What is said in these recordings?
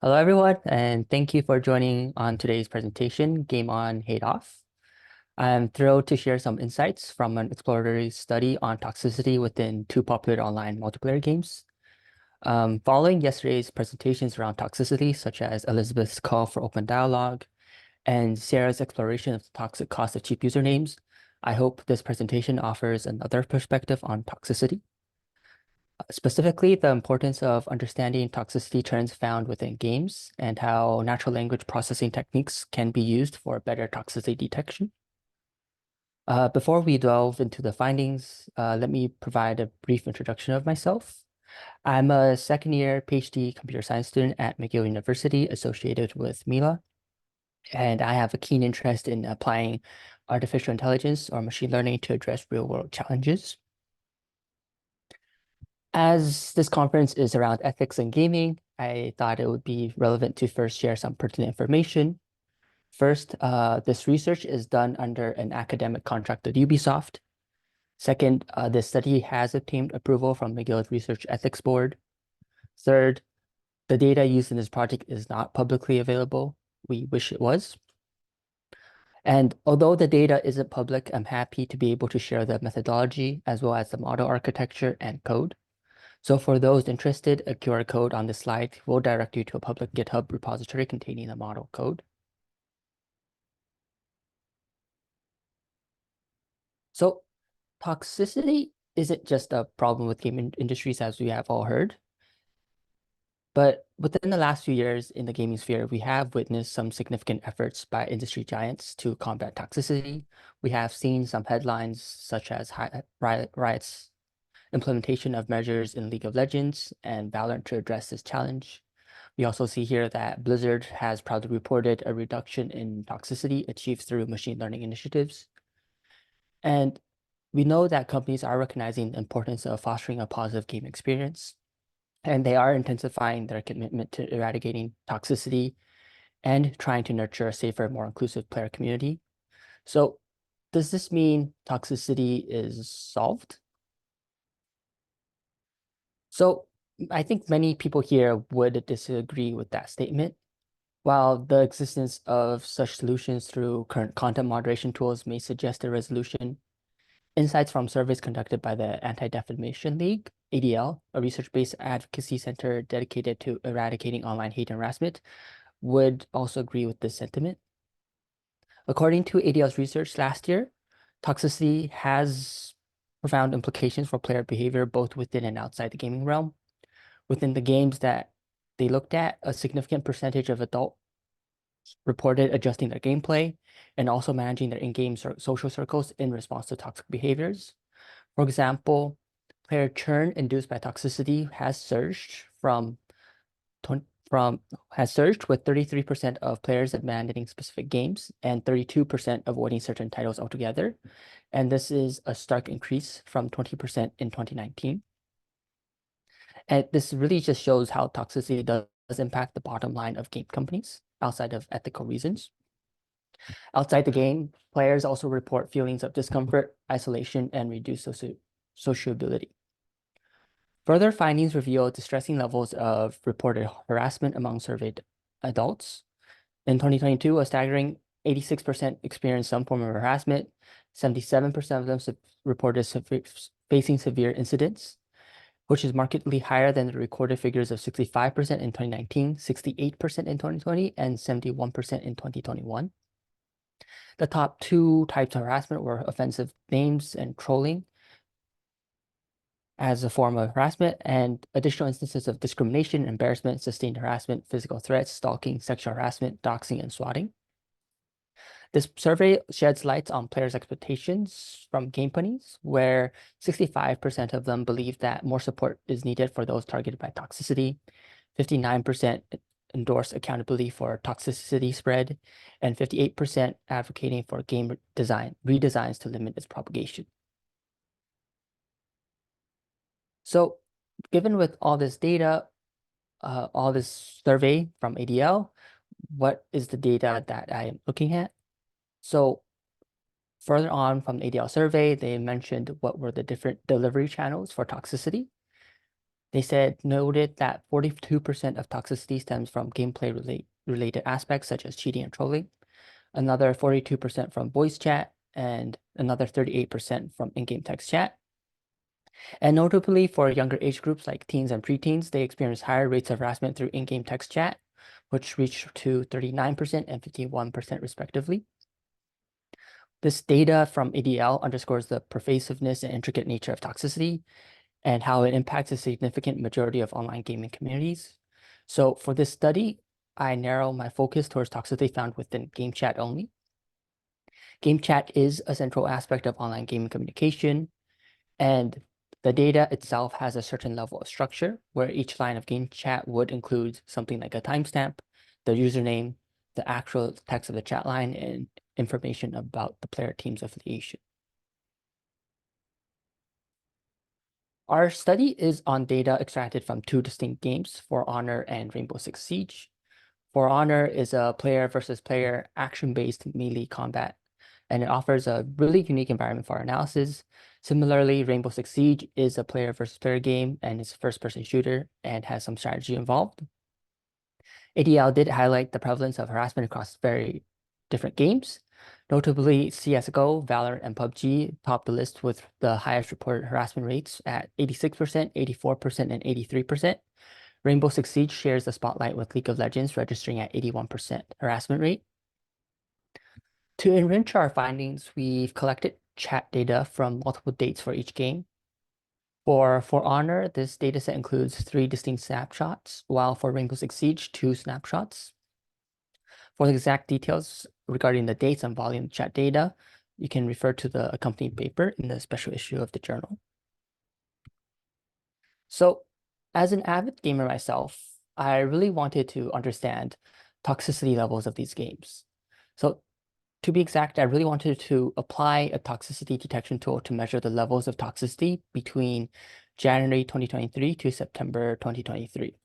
Hello, everyone, and thank you for joining on today's presentation, Game On, Hate Off. I'm thrilled to share some insights from an exploratory study on toxicity within two popular online multiplayer games. Following yesterday's presentations around toxicity, such as Elizabeth's call for open dialogue and Sarah's exploration of the toxic cost of cheap usernames, I hope this presentation offers another perspective on toxicity. Specifically, the importance of understanding toxicity trends found within games and how natural language processing techniques can be used for better toxicity detection. Before we delve into the findings, let me provide a brief introduction of myself. I'm a second-year PhD computer science student at McGill University associated with Mila, and I have a keen interest in applying artificial intelligence or machine learning to address real-world challenges. As this conference is around ethics and gaming, I thought it would be relevant to first share some pertinent information. First, this research is done under an academic contract with Ubisoft. Second, this study has obtained approval from McGill's Research Ethics Board. Third, the data used in this project is not publicly available. We wish it was. And although the data isn't public, I'm happy to be able to share the methodology as well as the model architecture and code. So for those interested, a QR code on this slide will direct you to a public GitHub repository containing the model code. So toxicity isn't just a problem with gaming industries, as we have all heard. But within the last few years in the gaming sphere, we have witnessed some significant efforts by industry giants to combat toxicity. We have seen some headlines such as Riot's implementation of measures in League of Legends and Valorant to address this challenge. We also see here that Blizzard has proudly reported a reduction in toxicity achieved through machine learning initiatives. And we know that companies are recognizing the importance of fostering a positive game experience, and they are intensifying their commitment to eradicating toxicity and trying to nurture a safer, more inclusive player community. So does this mean toxicity is solved? So I think many people here would disagree with that statement. While the existence of such solutions through current content moderation tools may suggest a resolution, insights from surveys conducted by the Anti-Defamation League, ADL, a research-based advocacy center dedicated to eradicating online hate and harassment, would also agree with this sentiment. According to ADL's research last year, toxicity has profound implications for player behavior both within and outside the gaming realm. Within the games that they looked at, a significant percentage of adult reported adjusting their gameplay and also managing their in-game social circles in response to toxic behaviors. For example, player churn induced by toxicity has surged with 33% of players abandoning specific games and 32% avoiding certain titles altogether. And this is a stark increase from 20% in 2019. And this really just shows how toxicity does impact the bottom line of game companies outside of ethical reasons. Outside the game, players also report feelings of discomfort, isolation, and reduced sociability. Further findings reveal distressing levels of reported harassment among surveyed adults. In 2022, a staggering 86% experienced some form of harassment. 77% of them reported facing severe incidents, which is markedly higher than the recorded figures of 65% in 2019, 68% in 2020, and 71% in 2021. The top two types of harassment were offensive names and trolling as a form of harassment, and additional instances of discrimination, embarrassment, sustained harassment, physical threats, stalking, sexual harassment, doxing, and swatting. This survey sheds light on players' expectations from game companies, where 65% of them believe that more support is needed for those targeted by toxicity, 59% endorse accountability for toxicity spread, and 58% advocating for game redesigns to limit its propagation. So given with all this data, all this survey from ADL, what is the data that I am looking at? So further on from the ADL survey, they mentioned what were the different delivery channels for toxicity. They noted that 42% of toxicity stems from gameplay related aspects such as cheating and trolling, another 42% from voice chat, and another 38% from in-game text chat. And notably for younger age groups like teens and preteens, they experience higher rates of harassment through in-game text chat, which reached to 39% and 51% respectively. This data from ADL underscores the pervasiveness and intricate nature of toxicity and how it impacts a significant majority of online gaming communities. So for this study, I narrow my focus towards toxicity found within game chat only. Game chat is a central aspect of online gaming communication, and the data itself has a certain level of structure where each line of game chat would include something like a timestamp, the username, the actual text of the chat line, and information about the player team's affiliation. Our study is on data extracted from two distinct games, For Honor and Rainbow Six Siege. For Honor is a player versus player action-based melee combat, and it offers a really unique environment for analysis. Similarly, Rainbow Six Siege is a player versus player game and it's a first-person shooter and has some strategy involved. ADL did highlight the prevalence of harassment across very different games. Notably, CSGO, Valorant, and PUBG topped the list with the highest reported harassment rates at 86%, 84%, and 83%. Rainbow Six Siege shares the spotlight with League of Legends, registering at 81% harassment rate. To enrich our findings, we've collected chat data from multiple dates for each game. For Honor, this dataset includes 3 distinct snapshots, while for Rainbow Six Siege, 2 snapshots. For the exact details regarding the dates and volume chat data, you can refer to the accompanying paper in the special issue of the journal. So, as an avid gamer myself, I really wanted to understand toxicity levels of these games. So, to be exact, I really wanted to apply a toxicity detection tool to measure the levels of toxicity between January 2023 to September 2023.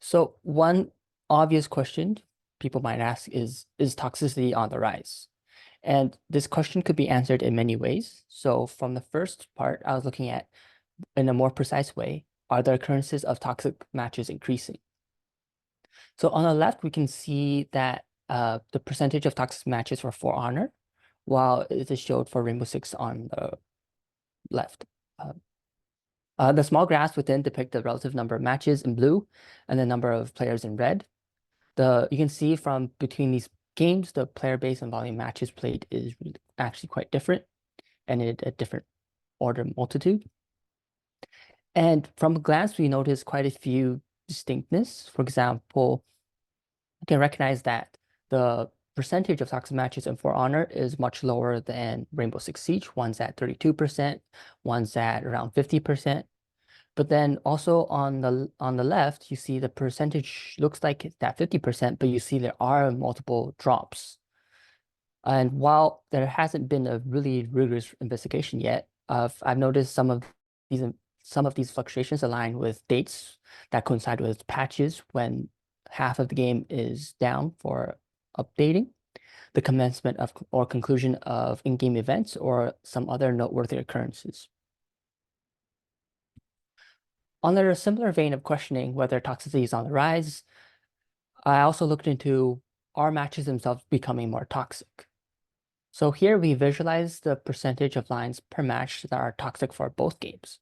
So one obvious question people might ask is toxicity on the rise? And this question could be answered in many ways. So from the first part, I was looking at, in a more precise way, are the occurrences of toxic matches increasing? So on the left, we can see that the percentage of toxic matches for Honor, while it is showed for Rainbow Six on the left. The small graphs within depict the relative number of matches in blue and the number of players in red. You can see from between these games, the player base and volume matches played is actually quite different and in a different order multitude. And from a glance, we notice quite a few distinctness. For example, you can recognize that the percentage of toxic matches in For Honor is much lower than Rainbow Six Siege. One's at 32%, one's at around 50%. But then also on the left, you see the percentage looks like it's at 50%, but you see there are multiple drops. And while there hasn't been a really rigorous investigation yet, I've noticed some of these fluctuations align with dates that coincide with patches when half of the game is down for updating, the commencement of or conclusion of in-game events, or some other noteworthy occurrences. On a similar vein of questioning whether toxicity is on the rise, I also looked into, are matches themselves becoming more toxic? So here we visualize the percentage of lines per match that are toxic for both games.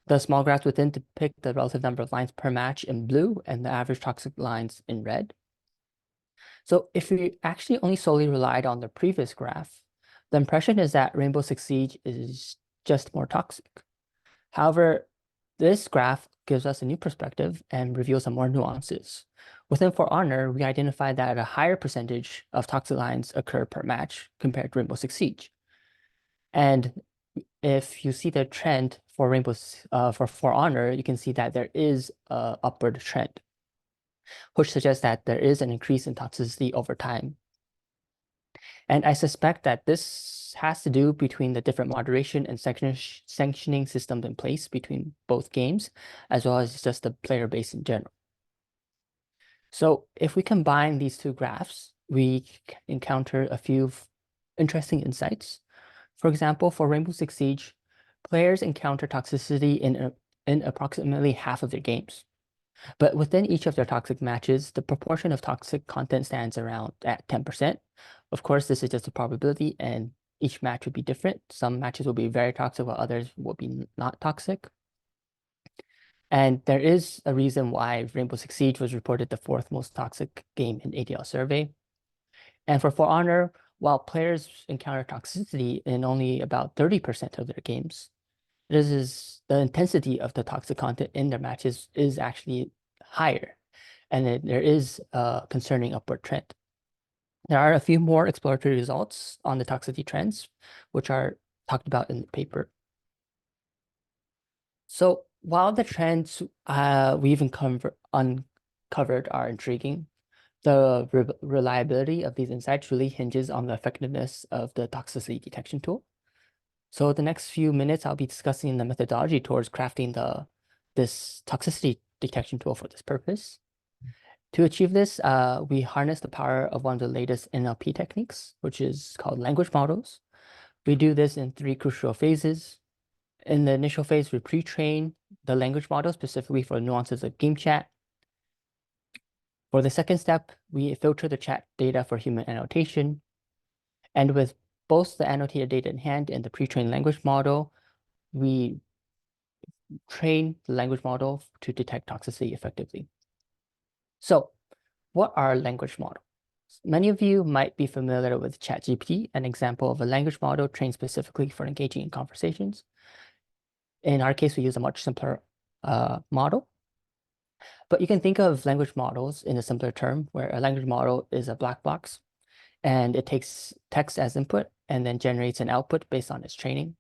The small graphs within depict the relative number of lines per match in blue and the average toxic lines in red. So if we actually only solely relied on the previous graph, the impression is that Rainbow Six Siege is just more toxic. However, this graph gives us a new perspective and reveals some more nuances. Within For Honor, we identified that a higher percentage of toxic lines occur per match compared to Rainbow Six Siege. And if you see the trend for For Honor, you can see that there is a upward trend, which suggests that there is an increase in toxicity over time. And I suspect that this has to do between the different moderation and sanctioning systems in place between both games, as well as just the player base in general. So if we combine these two graphs, we encounter a few interesting insights. For example, for Rainbow Six Siege, players encounter toxicity in in approximately half of their games. But within each of their toxic matches, the proportion of toxic content stands around at 10%. Of course, this is just a probability, and each match would be different. Some matches will be very toxic, while others will be not toxic. And there is a reason why Rainbow Six Siege was reported the fourth most toxic game in ADL survey. And for Honor, while players encounter toxicity in only about 30% of their games, the intensity of the toxic content in their matches is actually higher, and there is a concerning upward trend. There are a few more exploratory results on the toxicity trends, which are talked about in the paper. So while the trends we've uncovered are intriguing, the reliability of these insights really hinges on the effectiveness of the toxicity detection tool. So the next few minutes, I'll be discussing the methodology towards crafting this toxicity detection tool for this purpose. To achieve this, we harness the power of one of the latest NLP techniques, which is called language models. We do this in three crucial phases. In the initial phase, we pre-train the language model specifically for nuances of game chat. For the second step, we filter the chat data for human annotation. And with both the annotated data in hand and the pre-trained language model, we train the language model to detect toxicity effectively. So what are language models? Many of you might be familiar with ChatGPT, an example of a language model trained specifically for engaging in conversations. In our case, we use a much simpler model. But you can think of language models in a simpler term, where a language model is a black box, and it takes text as input and then generates an output based on its training.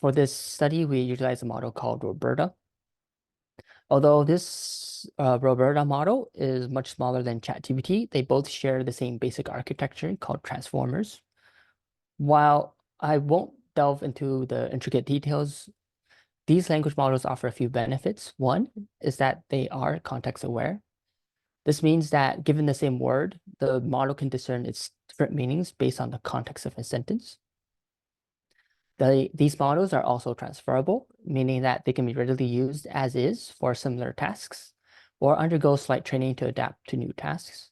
For this study, we utilize a model called Roberta. Although this Roberta model is much smaller than ChatGPT, they both share the same basic architecture called transformers. While I won't delve into the intricate details, these language models offer a few benefits. One is that they are context aware. This means that given the same word, the model can discern its different meanings based on the context of a sentence. These models are also transferable, meaning that they can be readily used as is for similar tasks or undergo slight training to adapt to new tasks.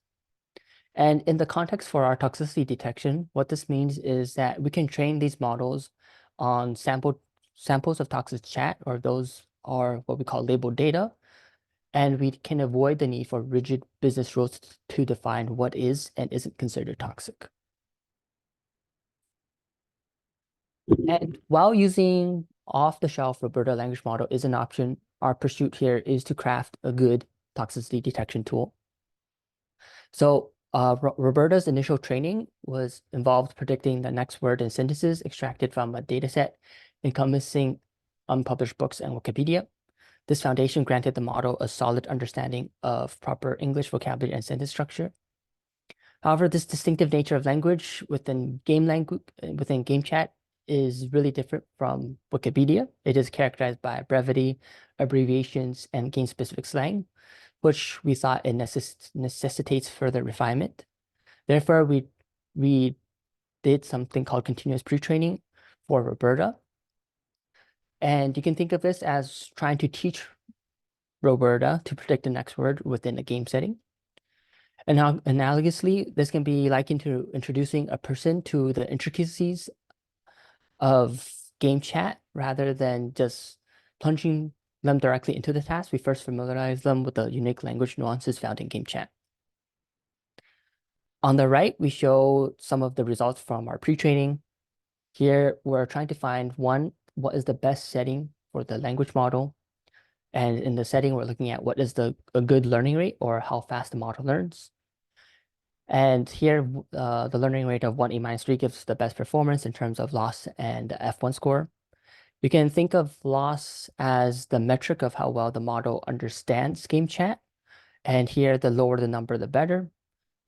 And in the context for our toxicity detection, what this means is that we can train these models on samples of toxic chat, or those are what we call labeled data, and we can avoid the need for rigid business rules to define what is and isn't considered toxic. And while using off-the-shelf Roberta language model is an option, our pursuit here is to craft a good toxicity detection tool. So Roberta's initial training was involved predicting the next word in sentences extracted from a data set encompassing unpublished books and Wikipedia. This foundation granted the model a solid understanding of proper English vocabulary and sentence structure. However, this distinctive nature of language within game chat is really different from Wikipedia. It is characterized by brevity, abbreviations, and game-specific slang, which we thought it necessitates further refinement. Therefore, we did something called continuous pre-training for Roberta. And you can think of this as trying to teach Roberta to predict the next word within a game setting. And now, analogously, this can be likened to introducing a person to the intricacies of game chat rather than just plunging them directly into the task. We first familiarize them with the unique language nuances found in game chat. On the right, we show some of the results from our pre-training. Here, we're trying to find what is the best setting for the language model. And in the setting, we're looking at what is a good learning rate, or how fast the model learns. And here, the learning rate of 1E-3 gives the best performance in terms of loss and F1 score. You can think of loss as the metric of how well the model understands game chat. And here, the lower the number, the better.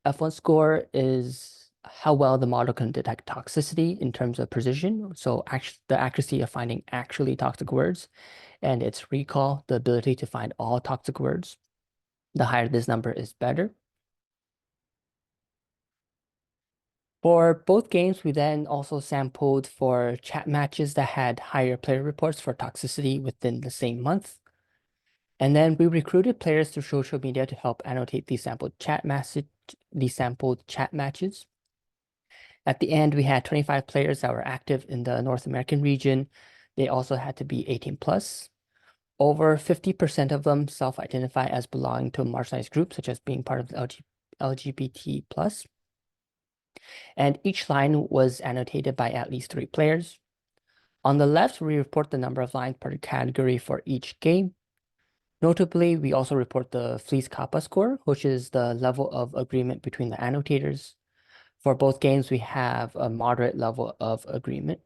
F1 score is how well the model can detect toxicity in terms of precision. So the accuracy of finding actually toxic words, and its recall, the ability to find all toxic words. The higher this number is better. For both games, we then also sampled for chat matches that had higher player reports for toxicity within the same month. And then we recruited players through social media to help annotate these sampled chat matches. At the end, we had 25 players that were active in the North American region. They also had to be 18 plus. Over 50% of them self-identify as belonging to a marginalized group, such as being part of the LGBT plus. And each line was annotated by at least 3 players. On the left, we report the number of lines per category for each game. Notably, we also report the Fleece Kappa score, which is the level of agreement between the annotators. For both games, we have a moderate level of agreement.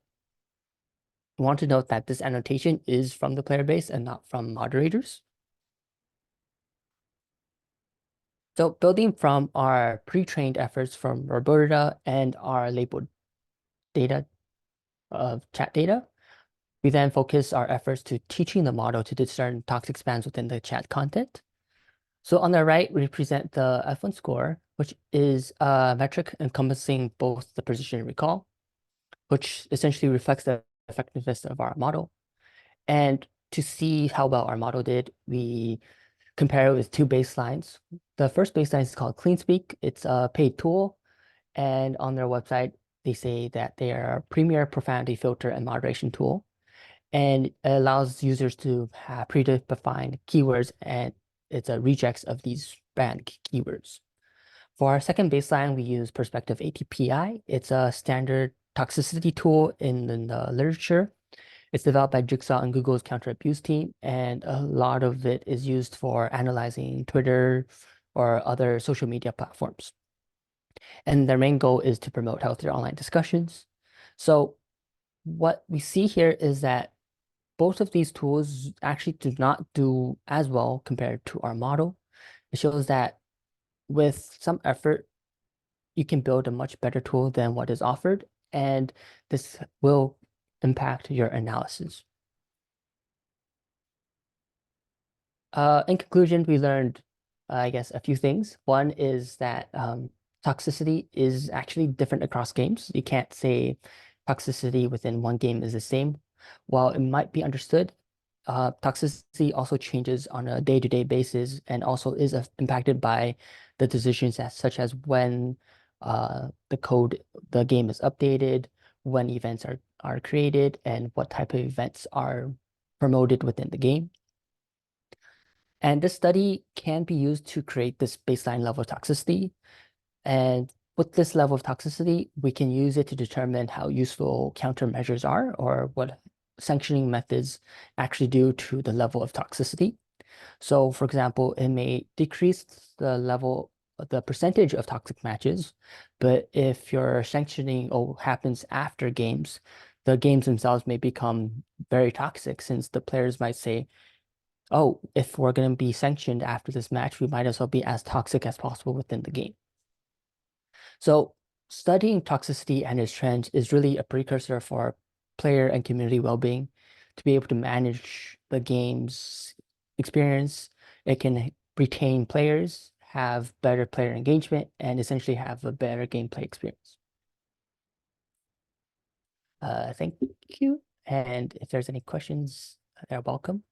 I want to note that this annotation is from the player base and not from moderators. So building from our pre-trained efforts from Roberta and our labeled data of chat data, we then focus our efforts to teaching the model to discern toxic spams within the chat content. So on the right, we present the F1 score, which is a metric encompassing both the precision and recall, which essentially reflects the effectiveness of our model. And to see how well our model did, we compare it with 2 baselines. The first baseline is called CleanSpeak. It's a paid tool. And on their website, they say that they are a premier profanity filter and moderation tool. And it allows users to have predefined keywords, and it's a regex of these banned keywords. For our second baseline, we use Perspective ATPI. It's a standard toxicity tool in the literature. It's developed by Jigsaw and Google's counter abuse team, and a lot of it is used for analyzing Twitter or other social media platforms. And their main goal is to promote healthier online discussions. So what we see here is that both of these tools actually do not do as well compared to our model. It shows that with some effort, you can build a much better tool than what is offered, and this will impact your analysis. In conclusion, we learned, I guess, a few things. One is that toxicity is actually different across games. You can't say toxicity within one game is the same. While it might be understood, toxicity also changes on a day-to-day basis and also is impacted by the decisions such as when the game is updated, when events are created, and what type of events are promoted within the game. And this study can be used to create this baseline level of toxicity. And with this level of toxicity, we can use it to determine how useful countermeasures are or what sanctioning methods actually do to the level of toxicity. So for example, it may decrease the percentage of toxic matches, but if your sanctioning happens after games, the games themselves may become very toxic since the players might say, oh, if we're going to be sanctioned after this match, we might as well be as toxic as possible within the game. So studying toxicity and its trends is really a precursor for player and community well-being to be able to manage the game's experience. It can retain players, have better player engagement, and essentially have a better gameplay experience. Thank you. And if there's any questions, they're welcome.